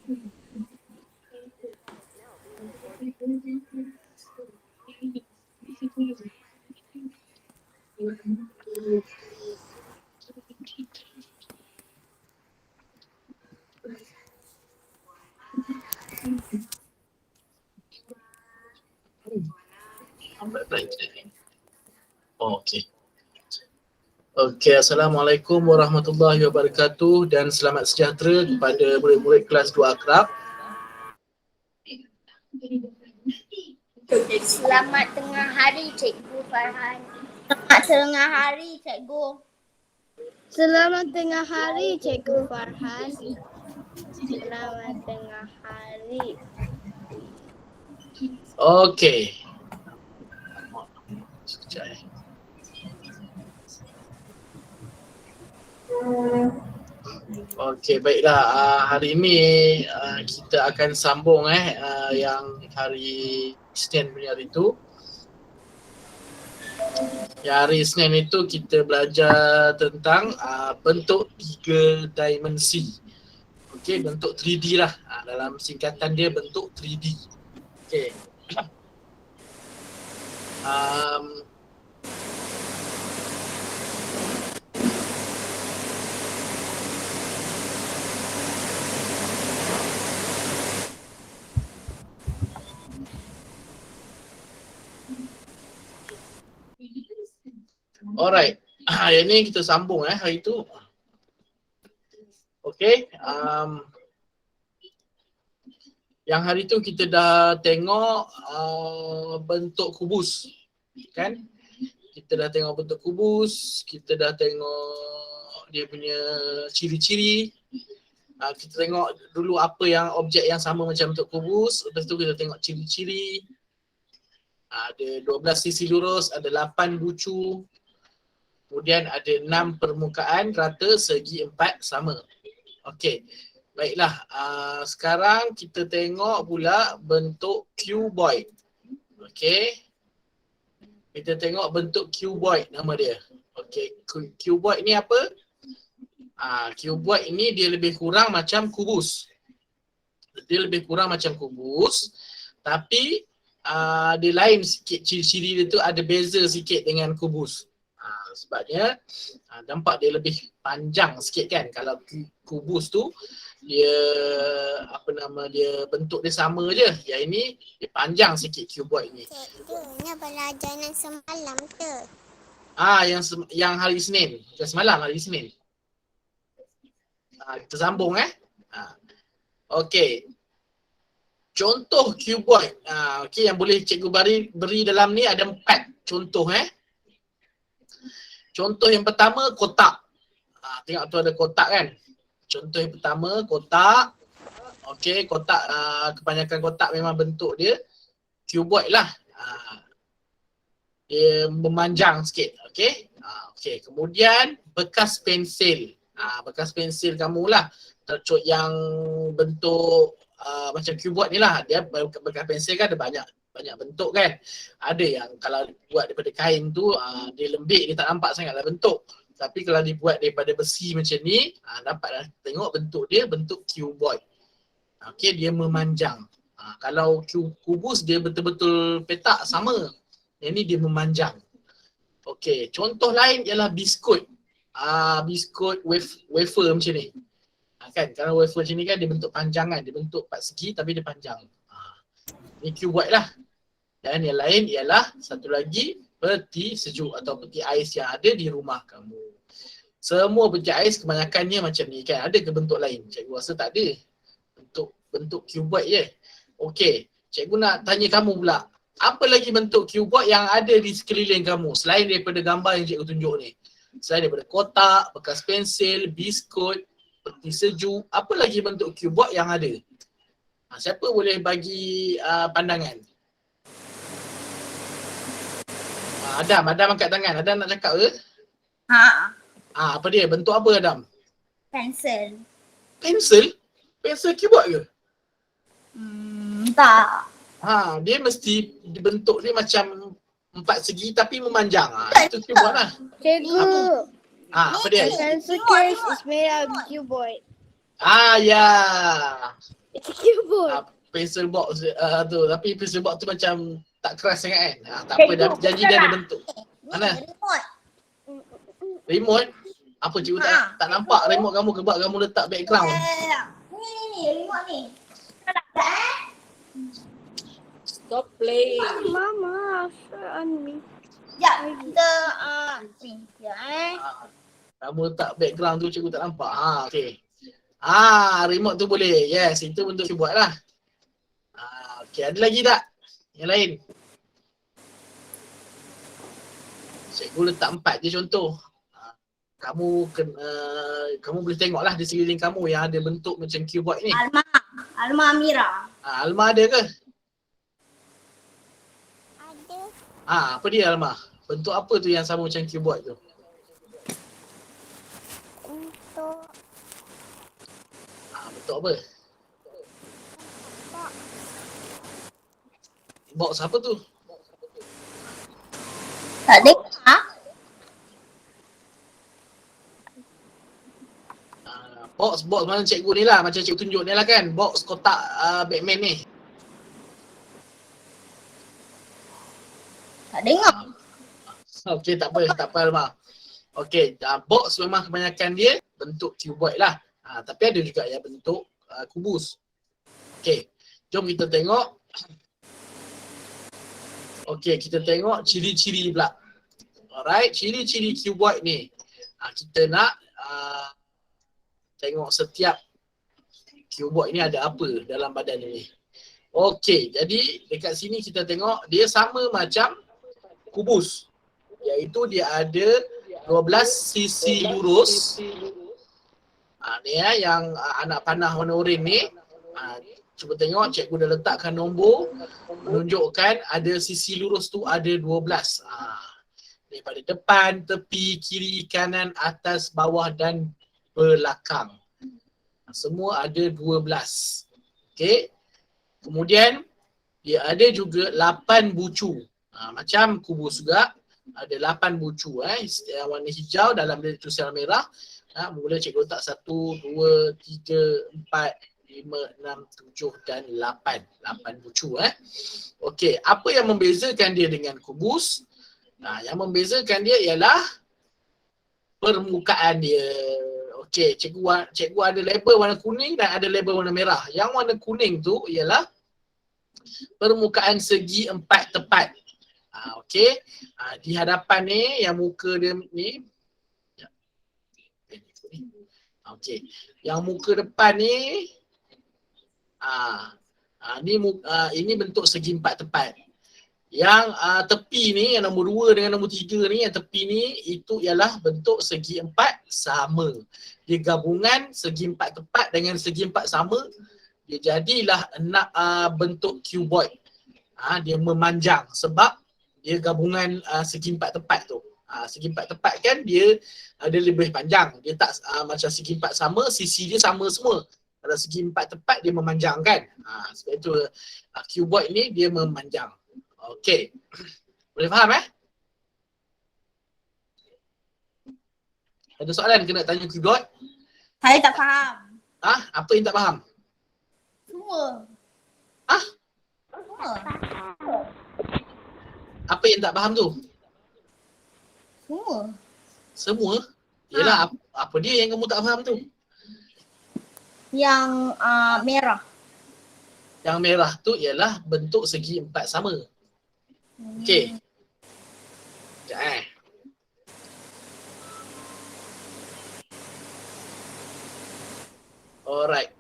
Oh, okey. Okey, Assalamualaikum warahmatullahi wabarakatuh dan selamat sejahtera kepada murid-murid kelas 2 akrab. Selamat tengah hari Cikgu Farhan. Selamat tengah hari Cikgu. Selamat tengah hari Cikgu Farhan. Selamat tengah hari. Okey. Sekejap. Okey, baiklah. Hari ini kita akan sambung yang hari Isnin punya hari tu. Ya, hari Isnin itu kita belajar tentang bentuk 3 dimensi. Okey, bentuk 3D lah. Dalam singkatan dia bentuk 3D. Okey. Alright. Yang ni kita sambung hari tu. Okey. Yang hari tu kita dah tengok bentuk kubus. Kan? Kita dah tengok bentuk kubus, kita dah tengok dia punya ciri-ciri. Kita tengok dulu apa yang objek yang sama macam bentuk kubus, lepas tu kita tengok ciri-ciri. Ada 12 sisi lurus, ada 8 bucu. Kemudian ada 6 permukaan rata segi 4 sama. Okey. Baiklah, sekarang kita tengok pula bentuk cuboid. Okey. Kita tengok bentuk cuboid nama dia. Okey, cuboid ni apa? Cuboid ini dia lebih kurang macam kubus. Dia lebih kurang macam kubus, tapi dia lain sikit, ciri-ciri dia tu ada beza sikit dengan kubus. Sebabnya nampak dia lebih panjang sikit kan. Kalau kubus tu dia bentuk dia sama je. Yang ini dia panjang sikit cuboid ni. Cikgu, ni pelajaran semalam ke? Yang hari Isnin. Bukan semalam, hari Isnin. Kita sambung Okey. Contoh cuboid. Okey, yang boleh cikgu beri dalam ni ada 4 contoh Contoh yang pertama kotak. Tengok tu ada kotak kan. Contoh yang pertama kotak. Okey, kotak kebanyakan kotak memang bentuk dia cuboid lah. Dia memanjang sikit. Okey. Okey, kemudian bekas pensil. Bekas pensil kamu lah. Yang bentuk macam cuboid ni lah. Dia bekas pensil kan ada banyak bentuk kan. Ada yang kalau buat daripada kain tu dia lembik, dia tak nampak sangatlah bentuk. Tapi kalau dibuat daripada besi macam ni, dapatlah tengok bentuk dia bentuk cuboid. Okey, dia memanjang. Kalau kubus dia betul-betul petak sama. Yang ni dia memanjang. Okey, contoh lain ialah biskut. Biskut wafer macam ni. Kan kalau wafer macam ni kan dia bentuk panjang kan, dia bentuk 4 segi tapi dia panjang. Ni cuboid lah. Dan yang lain ialah satu lagi peti sejuk atau peti ais yang ada di rumah kamu. Semua peti ais kebanyakannya macam ni kan. Ada ke bentuk lain? Cikgu rasa tak ada. Bentuk cuboid je. Okey, cikgu nak tanya kamu pula. Apa lagi bentuk cuboid yang ada di sekeliling kamu selain daripada gambar yang cikgu tunjuk ni? Selain daripada kotak, bekas pensil, biskut, peti sejuk, apa lagi bentuk cuboid yang ada? Siapa boleh bagi pandangan? Adam angkat tangan. Adam nak cakap ke? Apa dia? Bentuk apa Adam? Pensel. Pensel? Pensel keyboard ke? Tak. Dia mesti dibentuk dia macam 4 segi tapi memanjang. Itu keyboard lah. Cikgu, Apa dia? pencil case is made out of cuboid. Ya. Keyboard. Pencil box tu. Tapi pencil box tu macam tak keras sangat kan. Tak apa, dah janji dia ada bentuk. Mana? Remote. Remote? Apa cikgu tak nampak remote kamu sebab kamu letak background. Ni remote ni. Stop playing. Mama, on me. Sekejap kita ni. Sekejap Kamu letak background tu cikgu tak nampak. Okey. Remote tu boleh. Yes, itu bentuk keyboard lah. Okey, ada lagi tak? Yang lain? Cikgu letak 4 je contoh. Kamu boleh tengok lah di sekeliling kamu yang ada bentuk macam keyboard ni. Alma Amira. Alma ada ke? Ada. Apa dia Alma? Bentuk apa tu yang sama macam keyboard tu? Untuk Bentuk apa? Box apa tu? tak dengar. Box mana cikgu ni lah, macam cikgu tunjuk ni lah kan. Box kotak Batman ni. Tak dengar. Okey, tak apa Alma. Okey, box memang kebanyakan dia bentuk keyboard lah. Tapi ada juga yang bentuk kubus. Okey, jom kita tengok. Okey, kita tengok ciri-ciri pula. Alright, ciri-ciri keyboard ni. Kita nak tengok setiap keyboard ni ada apa dalam badan ni. Okey, jadi dekat sini kita tengok dia sama macam kubus. Iaitu dia ada 12 sisi lurus. Ni yang anak panah warna oranye ni. Cuba tengok, cikgu dah letakkan nombor menunjukkan ada sisi lurus tu ada 12. Daripada depan, tepi, kiri, kanan, atas, bawah dan belakang. Semua ada 12. Okey. Kemudian dia ada juga 8 bucu. Macam kubus juga ada 8 bucu yang warna hijau dalam dia tulisan merah. Mula cikgu letak 1, 2, 3, 4, 5, 6, 7 dan 8. 8 bucu Okey, apa yang membezakan dia dengan kubus? Yang membezakan dia ialah permukaan dia. Okey, cikgu ada label warna kuning dan ada label warna merah. Yang warna kuning tu ialah permukaan segi 4 tepat. Okey. Di hadapan ni yang muka dia ni. Okey. Yang muka depan ni ini bentuk segi 4 tepat. Yang tepi ni, yang nombor 2 dengan nombor 3 ni, yang tepi ni itu ialah bentuk segi 4 sama. Dia gabungan segi 4 tepat dengan segi 4 sama, dia jadilah bentuk cuboid. Dia memanjang sebab dia gabungan segi 4 tepat tu. Segi 4 tepat kan dia ada lebih panjang. Dia tak macam segi 4 sama, sisi dia sama semua. Kalau segi 4 tepat dia memanjang kan. Sebab itu cuboid ni dia memanjang. Okey. Boleh faham Ada soalan kena tanya cuboid? Saya tak faham. Apa yang tak faham? Semua. Semua. Apa yang tak faham tu? Semua. Semua? Yelah, apa dia yang kamu tak faham tu? Yang merah. Yang merah tu ialah bentuk segi 4 sama. Okey. Sekejap Alright.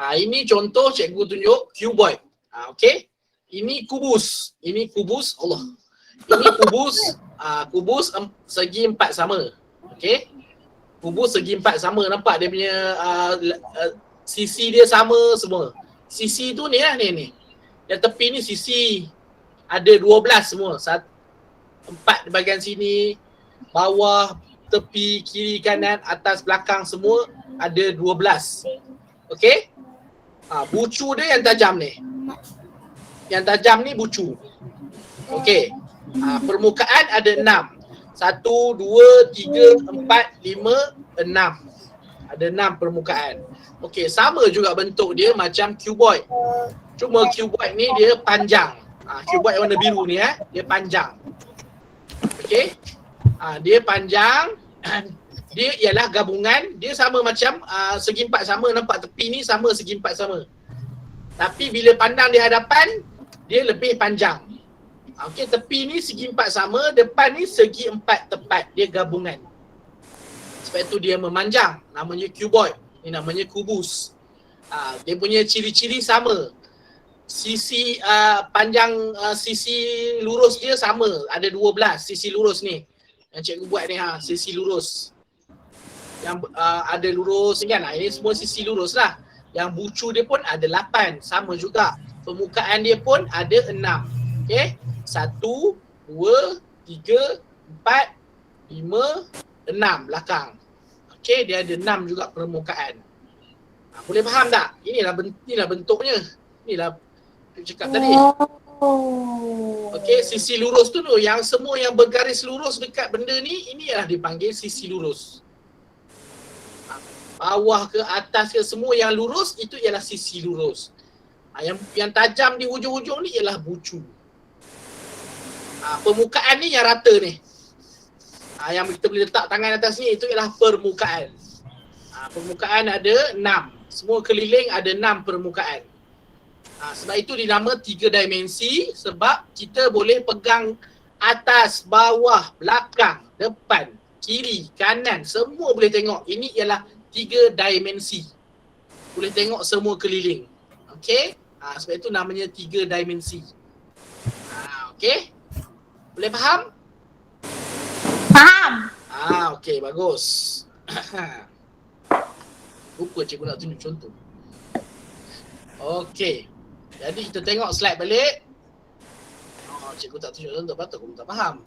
Ini contoh cikgu tunjuk cuboid. Okey. Ini kubus. Ini kubus. Allah. Ini kubus. Kubus segi 4 sama. Okey. Kubus segi 4 sama. Nampak dia punya sisi dia sama semua. Sisi tu ni lah ni. Yang tepi ni sisi ada 12 semua. 4 di bahagian sini, bawah, tepi, kiri, kanan, atas, belakang semua ada 12. Okey? Bucu dia yang tajam ni. Yang tajam ni bucu. Okey. Permukaan ada 6. 1, 2, 3, 4, 5, 6. Ada 6 permukaan. Okey, sama juga bentuk dia macam cuboid. Cuma cuboid ni dia panjang. Cuboid warna biru ni dia panjang. Okey. Dia panjang. Dia ialah gabungan, dia sama macam segi empat sama, nampak tepi ni sama segi empat sama. Tapi bila pandang di hadapan, dia lebih panjang. Okey, tepi ni segi empat sama, depan ni segi empat tepat, dia gabungan. Sebab itu dia memanjang, namanya cuboid. Ni namanya kubus. Dia punya ciri-ciri sama. Sisi panjang sisi lurus dia sama, ada 12 sisi lurus ni. Yang cikgu buat ni sisi lurus. Yang ada lurus kan, ini semua sisi lurus lah. Yang bucu dia pun ada 8, sama juga. Permukaan dia pun ada 6. Okey, 1, 2, 3, 4, 5, 6 belakang. Okey, dia ada 6 juga permukaan. Boleh faham tak? Inilah bentuknya. Inilah aku cakap tadi. Okey, sisi lurus tu yang semua yang bergaris lurus dekat benda ni, ini ialah dipanggil sisi lurus. Bawah ke atas ke semua yang lurus itu ialah sisi lurus. Yang tajam di hujung-hujung ni ialah bucu. Permukaan ni yang rata ni. Yang kita boleh letak tangan atas ni itu ialah permukaan. Permukaan ada 6. Semua keliling ada 6 permukaan. Sebab itu dinama 3 dimensi, sebab kita boleh pegang atas, bawah, belakang, depan, kiri, kanan, semua boleh tengok. Ini ialah 3 dimensi. Boleh tengok semua keliling. Okey? Sebab itu namanya 3 dimensi. Okey? Boleh faham? Faham. Okey, bagus. Lupa cikgu nak tunjuk contoh. Okey. Jadi kita tengok slide balik. Cikgu tak tunjuk contoh, patut aku tak faham.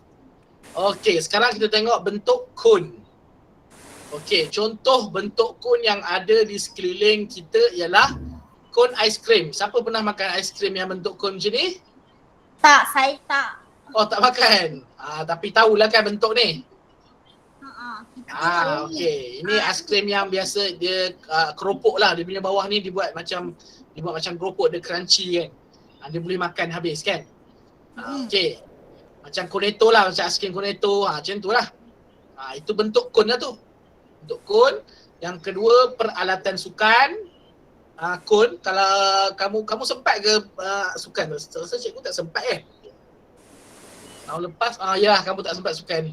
Okey, sekarang kita tengok bentuk cone. Okey, contoh bentuk cone yang ada di sekeliling kita ialah cone aiskrim. Siapa pernah makan aiskrim yang bentuk cone macam ni? Tak, saya tak. Oh, tak makan. Tapi tahulah kan bentuk ni. Kita Okey. Ini aiskrim yang biasa dia keropok lah. Dia punya bawah ni dibuat macam keropok, dia crunchy kan. Dia boleh makan habis kan. Okey. Macam cornetto lah, macam aiskrim cornetto. Macam tu lah. Itu bentuk cone lah tu. Bentuk cone. Yang kedua, peralatan sukan. Cone, kalau kamu sempat ke sukan? Rasa cikgu tak sempat kan? Tahun lepas, ya kamu tak sempat sukan.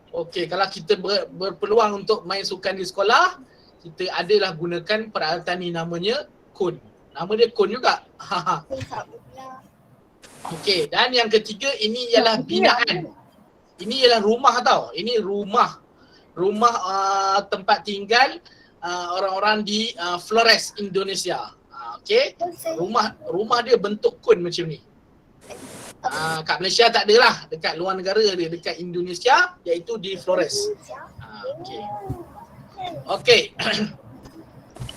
Okey, kalau kita berpeluang untuk main sukan di sekolah, kita adalah gunakan peralatan ni, namanya cone. Nama dia cone juga. Okey, dan yang ketiga ini ialah binaan. Ini ialah rumah tau. Ini rumah. Rumah tempat tinggal orang-orang di Flores, Indonesia. Okey. Rumah dia bentuk cone macam ni. Kat Malaysia tak ada lah, dekat luar negara dia, dekat Indonesia iaitu di Flores. Okey. Okey.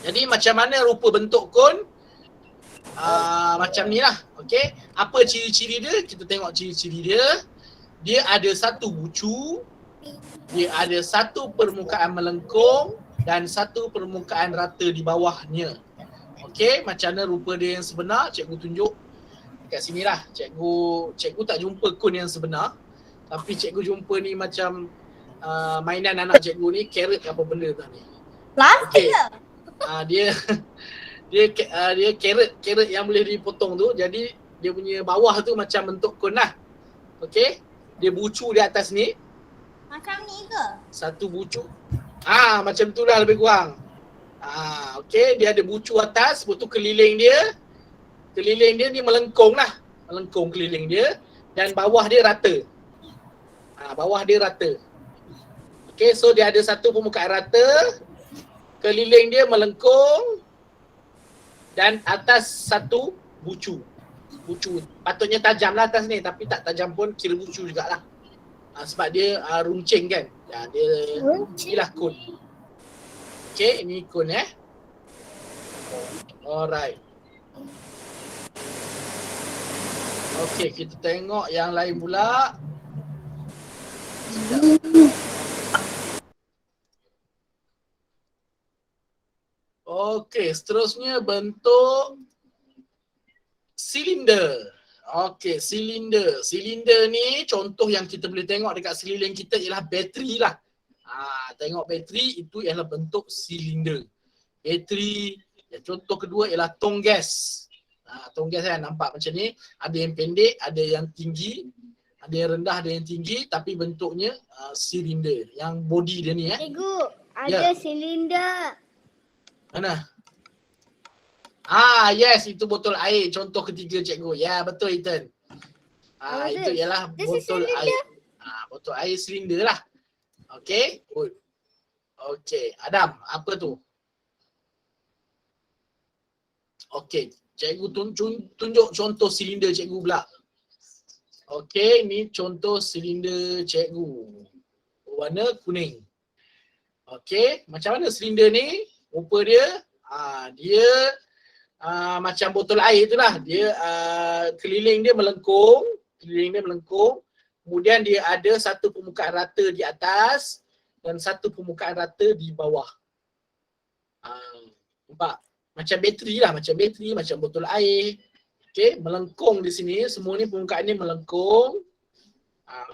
Jadi macam mana rupa bentuk cone? Macam ni lah. Okey. Apa ciri-ciri dia? Kita tengok ciri-ciri dia. Dia ada satu bucu, dia ada satu permukaan melengkung dan satu permukaan rata di bawahnya. Okey, macam mana rupa dia yang sebenar? Cikgu tunjuk kat sini lah. Cikgu tak jumpa cone yang sebenar, tapi cikgu jumpa ni macam mainan anak cikgu ni, carrot apa benda tu ni. Plastik ke? Dia carrot yang boleh dipotong tu. Jadi dia punya bawah tu macam bentuk cone lah. Okey, dia bucu di atas ni. Macam ni ke? Satu bucu. Macam tu lah lebih kurang. Okey, dia ada bucu atas, lepas tu keliling dia ni melengkung lah. Melengkung keliling dia dan bawah dia rata. Bawah dia rata. Okey, so dia ada satu permukaan rata, keliling dia melengkung dan atas satu bucu. Bucu. Patutnya tajam lah atas ni, tapi tak tajam pun kira bucu jugalah. Sebab dia runcing kan. Dia inilah cone. Okey, ini cone Alright. Okey, kita tengok yang lain pula. Okey, seterusnya bentuk silinder. Okey, silinder. Silinder ni contoh yang kita boleh tengok dekat sekeliling kita ialah bateri lah. Tengok bateri itu ialah bentuk silinder. Bateri. Contoh kedua ialah tong gas. Tong gas kan nampak macam ni. Ada yang pendek, ada yang tinggi. Ada yang rendah, ada yang tinggi. Tapi bentuknya silinder. Yang body dia ni Cikgu, ada silinder. Mana? Yes, itu botol air. Contoh ketiga cikgu. Ya, betul Ethan. Itu ialah botol air. Botol air silinder lah. Okey, good. Okey, Adam, apa tu? Okey, cikgu tunjuk contoh silinder cikgu pula. Okey, ni contoh silinder cikgu. Warna kuning. Okey, macam mana silinder ni? Rupa dia, dia macam botol air itulah. Dia keliling dia melengkung. Kemudian dia ada satu permukaan rata di atas dan satu permukaan rata di bawah. Nampak? Macam bateri lah, macam botol air. Okey, melengkung di sini. Semua ni permukaan ni melengkung.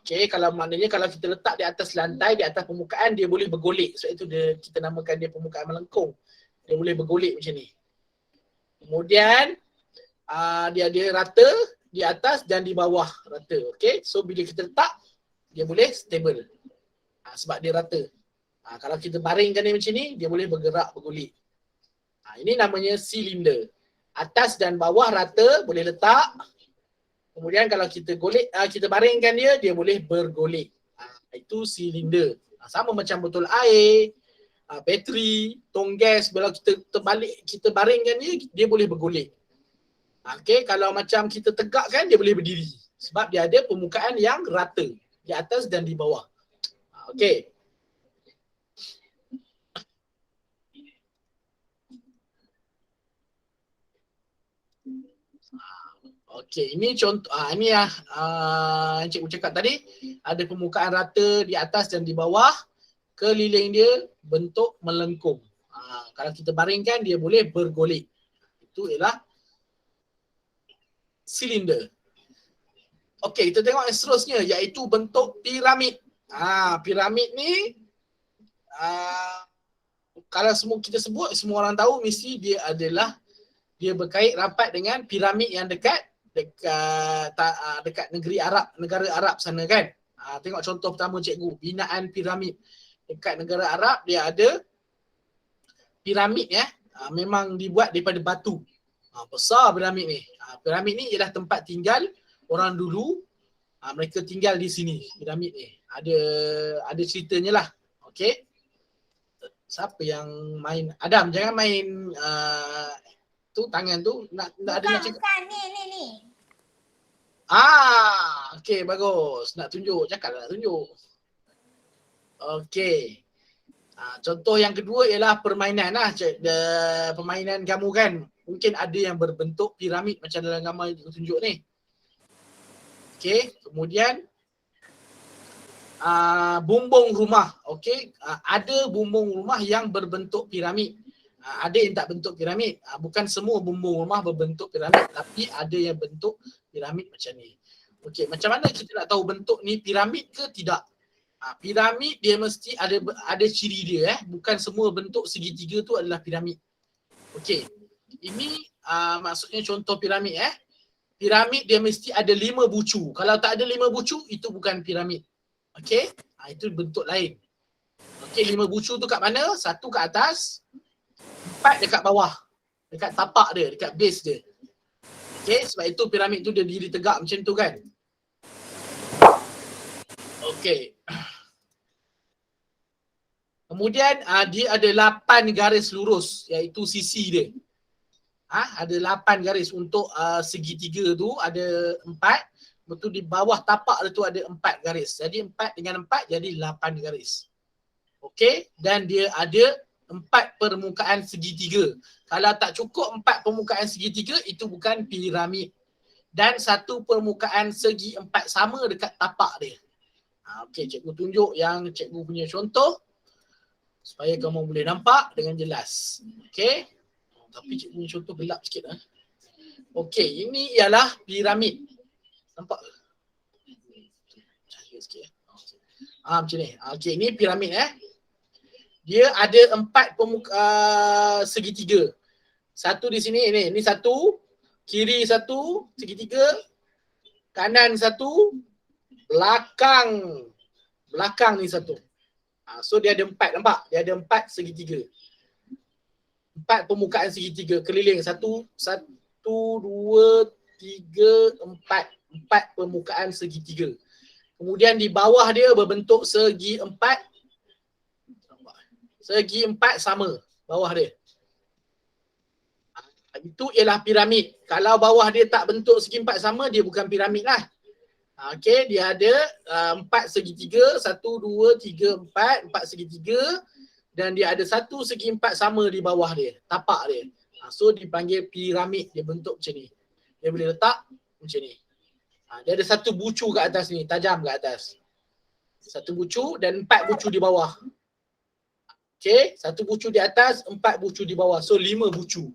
Okey, maknanya kalau kita letak di atas lantai, di atas permukaan, dia boleh bergolek. Sebab itu kita namakan dia permukaan melengkung. Dia boleh bergolek macam ni. Kemudian dia ada rata di atas dan di bawah rata. Okey, so bila kita letak, dia boleh stable. Sebab dia rata. Kalau kita baringkan dia macam ni, dia boleh bergerak, bergolek. Ini namanya silinder. Atas dan bawah rata, boleh letak. Kemudian kalau kita kita baringkan dia, dia boleh bergolek. Itu silinder. Sama macam botol air, bateri, tong gas, bila kita baringkan dia boleh bergolek. Okey, kalau macam kita tegakkan, dia boleh berdiri. Sebab dia ada permukaan yang rata di atas dan di bawah. Okey. Okey, ini contoh ini yang cikgu cakap tadi, ada permukaan rata di atas dan di bawah, keliling dia bentuk melengkung. Kalau kita baringkan dia boleh bergolek. Itu ialah silinder. Okey, kita tengok yang seterusnya iaitu bentuk piramid. Piramid ni kalau kita sebut, semua orang tahu mesti dia berkait rapat dengan piramid yang dekat negeri Arab, negara Arab sana kan. Tengok contoh pertama cikgu, binaan piramid. Dekat negara Arab dia ada piramid memang dibuat daripada batu. Besar piramid ni. Piramid ni ialah tempat tinggal orang dulu. Mereka tinggal di sini, piramid ni. Ada ceritanya lah. Okey. Siapa yang main? Adam, jangan main tu tangan tu. Nak ada nak cakap. Bukan, ni. Okey, bagus. Nak tunjuk, cakaplah nak tunjuk. Okey. Contoh yang kedua ialah permainan lah. Permainan kamu kan. Mungkin ada yang berbentuk piramid macam dalam gambar yang tunjuk ni. Okey, kemudian bumbung rumah. Okey, ada bumbung rumah yang berbentuk piramid. Ada yang tak bentuk piramid. Bukan semua bumbung rumah berbentuk piramid, tapi ada yang bentuk piramid macam ni. Okey, macam mana kita nak tahu bentuk ni piramid ke tidak? Piramid dia mesti ada ciri dia. Bukan semua bentuk segitiga tu adalah piramid. Okey, ini maksudnya contoh piramid. Piramid dia mesti ada 5 bucu. Kalau tak ada 5 bucu, itu bukan piramid. Okey, itu bentuk lain. Okey, 5 bucu tu kat mana? 1 kat atas, 4 dekat bawah. Dekat tapak dia, dekat base dia. Okey, sebab itu piramid tu dia diri tegak macam tu kan. Okey. Kemudian dia ada 8 garis lurus, iaitu sisi dia. Ada 8 garis untuk segitiga tu ada 4. Betul di bawah tapak dia tu ada 4 garis. Jadi 4 dengan 4 jadi 8 garis. Okey, dan dia ada 4 permukaan segitiga. Kalau tak cukup 4 permukaan segitiga, itu bukan piramid. Dan 1 permukaan segi 4 sama dekat tapak dia. Okey, cikgu tunjuk yang cikgu punya contoh supaya kamu boleh nampak dengan jelas. Okey. Tapi cikgu punya contoh gelap sikit lah. Okey, ini ialah piramid. Nampak? Cahaya sikit. Macam ni. Okey, ini piramid Dia ada 4 segitiga. Satu di sini, ini satu, kiri satu, segitiga, kanan satu, belakang ni satu. So dia ada 4, nampak? Dia ada 4 segitiga. 4 permukaan segitiga keliling. 1, 2, 3, 4. 4 permukaan segitiga. Kemudian di bawah dia berbentuk segi 4. Segi 4 sama bawah dia. Itu ialah piramid. Kalau bawah dia tak bentuk segi 4 sama, dia bukan piramid lah. Okey, dia ada 4 segitiga, 1, 2, 3, 4, 4 segitiga dan dia ada 1 segi 4 sama di bawah dia, tapak dia. So dipanggil piramid, dia bentuk macam ni. Dia boleh letak macam ni. Dia ada 1 bucu kat atas ni, tajam kat atas. 1 bucu dan 4 bucu di bawah. Okey, 1 bucu di atas, 4 bucu di bawah. So 5 bucu.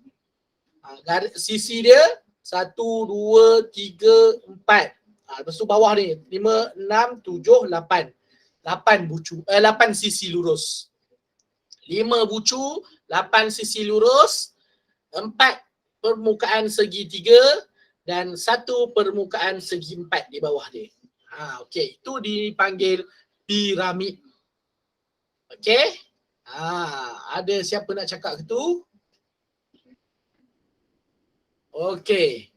Sisi dia 1, 2, 3, 4. Lepas tu bawah ni 5, 6, 7, 8. 8 bucu, 8 sisi lurus. 5 bucu, 8 sisi lurus, 4 permukaan segitiga dan 1 permukaan segi 4 di bawah dia. Okey, itu dipanggil piramid. Okey? Ada siapa nak cakap ke tu? Okey.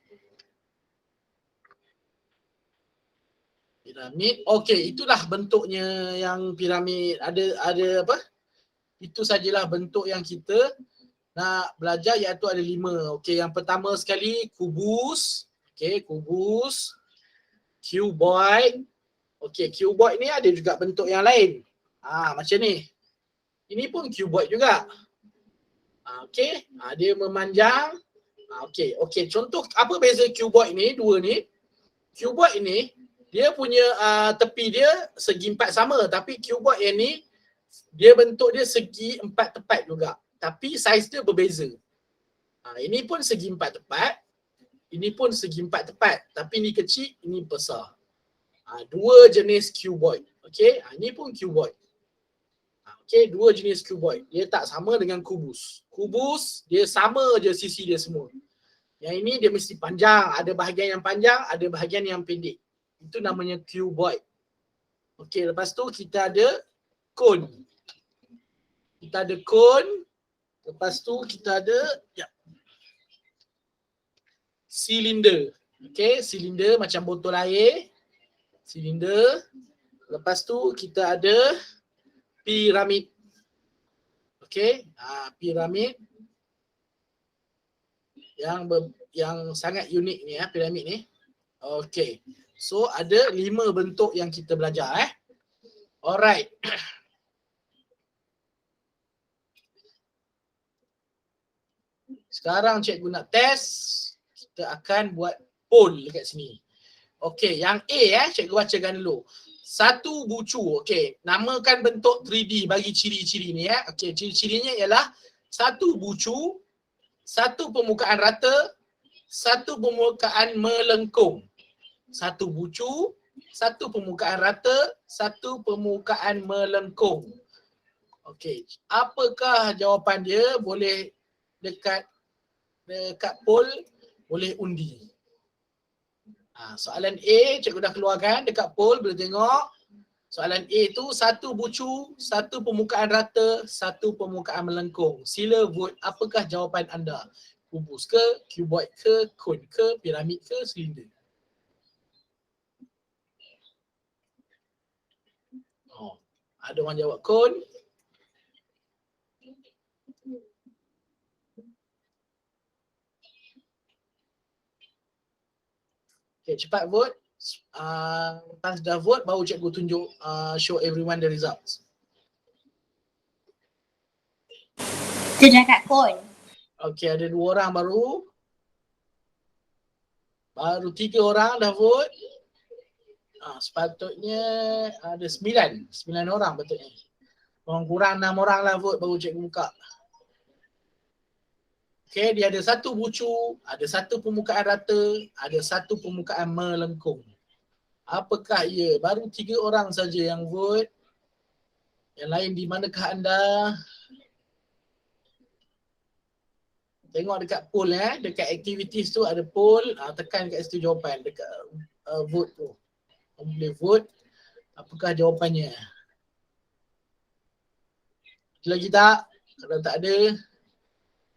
Piramid. Okey, itulah bentuknya yang piramid. Ada apa? Itu sajalah bentuk yang kita nak belajar, iaitu ada 5. Okey, yang pertama sekali kubus. Okey, kubus. Cuboid. Okey, cuboid ni ada juga bentuk yang lain. Macam ni. Ini pun cuboid juga. Okey, dia memanjang. Okey, contoh apa beza cuboid ni, dua ni? Cuboid ni dia punya tepi dia segi 4 sama, tapi cuboid yang ni dia bentuk dia segi 4 tepat juga, tapi saiz dia berbeza. Ini pun segi 4 tepat, ini pun segi 4 tepat, tapi ni kecil, ini besar. Dua jenis cuboid. Okey, ini pun cuboid. Okey, dua jenis cuboid. Dia tak sama dengan kubus. Kubus dia sama je sisi dia semua. Yang ini dia mesti panjang, ada bahagian yang panjang, ada bahagian yang pendek. Itu namanya cuboid. Okey, lepas tu kita ada cone. Kita ada cone. Lepas tu kita ada silinder. Okey, silinder macam botol air. Silinder. Lepas tu kita ada piramid. Okey, piramid yang sangat unik ni piramid ni. Okey. So ada 5 bentuk yang kita belajar Alright. Sekarang cikgu nak test. Kita akan buat poll dekat sini. Okey, yang A cikgu bacakan dulu. 1 bucu. Okey, namakan bentuk 3D bagi ciri-ciri ni Okey, ciri-cirinya ialah 1 bucu, 1 permukaan rata, 1 permukaan melengkung. 1 bucu, 1 permukaan rata, 1 permukaan melengkung. Okey, apakah jawapan dia? Boleh dekat poll, boleh undi. Soalan A cikgu dah keluarkan dekat poll, boleh tengok. Soalan A tu 1 bucu, 1 permukaan rata, 1 permukaan melengkung. Sila vote, apakah jawapan anda? Kubus ke, cuboid ke, cone ke, piramid ke, silinder? Ada orang jawab cone. Okay, cepat vote. Lepas dah vote, baru cikgu tunjuk show everyone the results. Itu dah kat cone. Okay, ada 2 orang baru. Baru 3 orang dah vote. Sepatutnya ada 9 orang patutnya. Kurang 6 orang lah vote baru cikgu buka. Okay, dia ada satu bucu, ada satu permukaan rata, ada satu permukaan melengkung. Apakah ia? Baru 3 orang saja yang vote. Yang lain di manakah anda? Tengok dekat poll dekat activities tu ada poll, tekan kat situ jawapan dekat vote tu. Kamu boleh vote apakah jawapannya. Ada lagi tak? Kalau tak ada,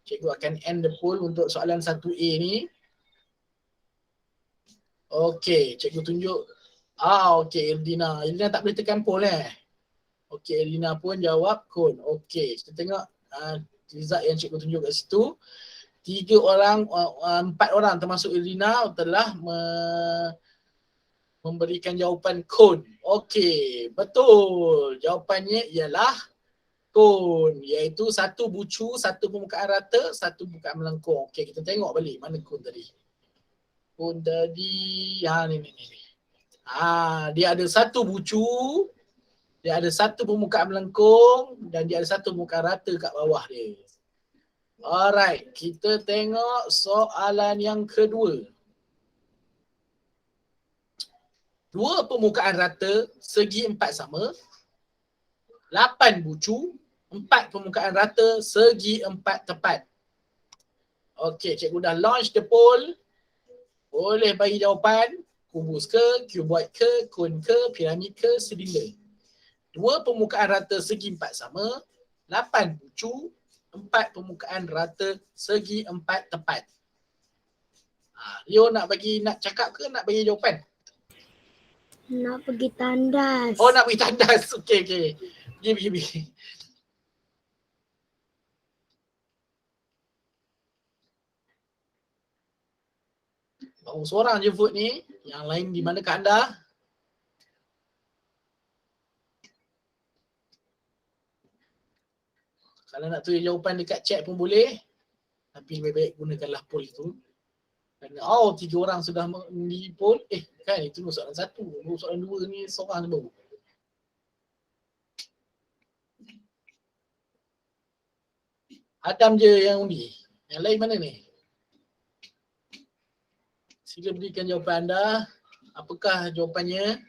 cikgu akan end the poll untuk soalan 1A ni. Okey, cikgu tunjuk. Okey, Eldina. Eldina tak boleh tekan poll Okey, Eldina pun jawab kon. Okey, kita tengok result yang cikgu tunjuk kat situ. 4 orang termasuk Eldina telah memberikan jawapan kon. Okey, betul. Jawapannya ialah kon, iaitu satu bucu, satu permukaan rata, satu permukaan melengkung. Okey, kita tengok balik mana kon tadi. Kon tadi, ni. Dia ada satu bucu, dia ada satu permukaan melengkung dan dia ada satu permukaan rata kat bawah dia. Alright, kita tengok soalan yang kedua. 2 permukaan rata, segi 4 sama. 8 bucu, 4 permukaan rata, segi 4 tepat. Okey, cikgu dah launch the poll. Boleh bagi jawapan, kubus ke, cuboid ke, kon ke, piramid ke, silinder. 2 permukaan rata segi 4 sama, 8 bucu, 4 permukaan rata segi 4 tepat. Leo nak cakap ke nak bagi jawapan? Nak pergi tandas. Oh, nak pergi tandas. Okey. Pergi. Baru seorang je vote ni. Yang lain di manakah anda? Kalau nak tulis jawapan dekat chat pun boleh. Tapi lebih baik gunakanlah poll itu. Kerana 3 orang sudah di poll. Kan itu soalan 1. Soalan 2 ni seorang je baru. Adam je yang undi. Yang lain mana ni? Sila berikan jawapan anda. Apakah jawapannya?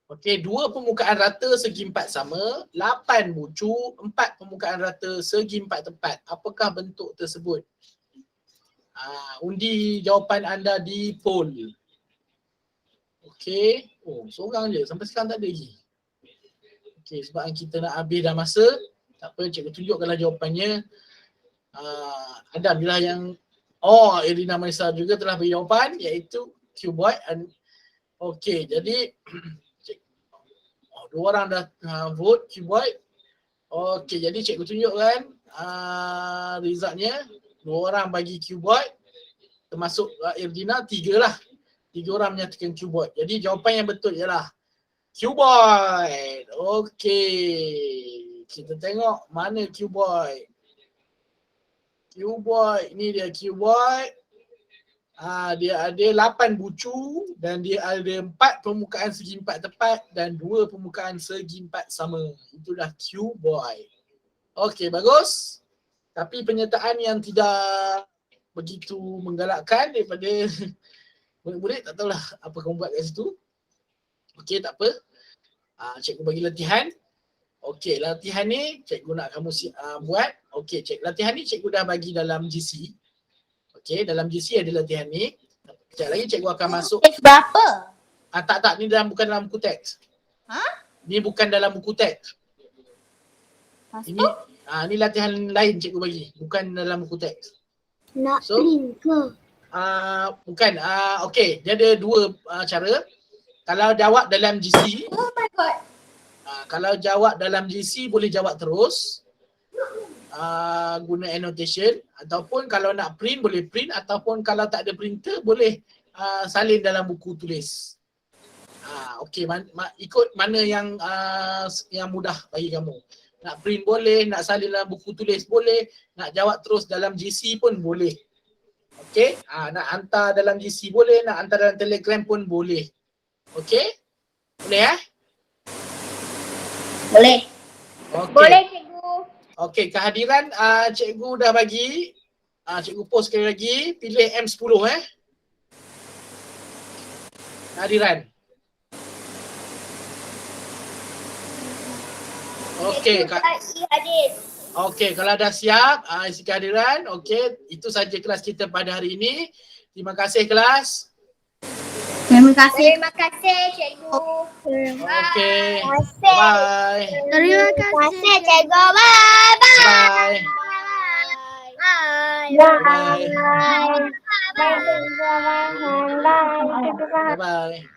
Okey, 2 permukaan rata segi 4 sama, 8 bucu, 4 permukaan rata segi 4 tepat. Apakah bentuk tersebut? Undi jawapan anda di poll. Okey. Seorang je. Sampai sekarang tak ada lagi. Okey, sebab kita nak habis dah masa. Tak apa, cikgu tunjukkanlah jawapannya. Adam lah yang Irina Maisa juga telah beri jawapan, iaitu cuboid. Okey, jadi 2 orang dah vote cuboid. Okey, jadi cikgu tunjukkan resultnya. 2 orang bagi cuboid, termasuk Irdina, 3 lah. 3 orang menyatakan cuboid. Jadi jawapan yang betul ialah cuboid. Okey, kita tengok mana cuboid. Cuboid, ni dia cuboid. Dia ada 8 bucu dan dia ada 4 permukaan segi 4 tepat dan 2 permukaan segi 4 sama. Itulah cuboid. Okey, bagus. Tapi penyertaan yang tidak begitu menggalakkan daripada murid-murid, tak tahulah apa kamu buat kat situ. Okey, tak apa. Cikgu bagi latihan. Okey, latihan ni cikgu nak kamu buat. Okey, latihan ni cikgu dah bagi dalam GC. Okey, dalam GC ada latihan ni. Sekejap lagi cikgu akan masuk. Teks berapa? Tak, ni bukan dalam buku teks. Ni bukan dalam buku teks. Ini latihan lain cikgu bagi, bukan dalam buku teks. Nak print ke? Bukan. Okey, dia ada 2 cara. Kalau jawab dalam GC. Oh my god. Kalau jawab dalam GC boleh jawab terus. Guna annotation, ataupun kalau nak print boleh print, ataupun kalau tak ada printer boleh salin dalam buku tulis. Okey, ikut mana yang mudah bagi kamu. Nak print boleh, nak salin dalam buku tulis boleh, nak jawab terus dalam GC pun boleh. Okey, nak hantar dalam GC boleh, nak hantar dalam Telegram pun boleh. Okey? Boleh Boleh. Okey. Boleh cikgu. Okey, kehadiran cikgu dah bagi. Cikgu post sekali lagi. Pilih M10 Kehadiran. Okey, Hadir. okey, kalau dah siap isi kehadiran. Okey, itu saja kelas kita pada hari ini. Terima kasih kelas. Terima kasih. Terima kasih cikgu. Okey. Terima Bye. Terima kasih. cikgu. Bye Bye. bye. Bye. Bye. Bye. Bye.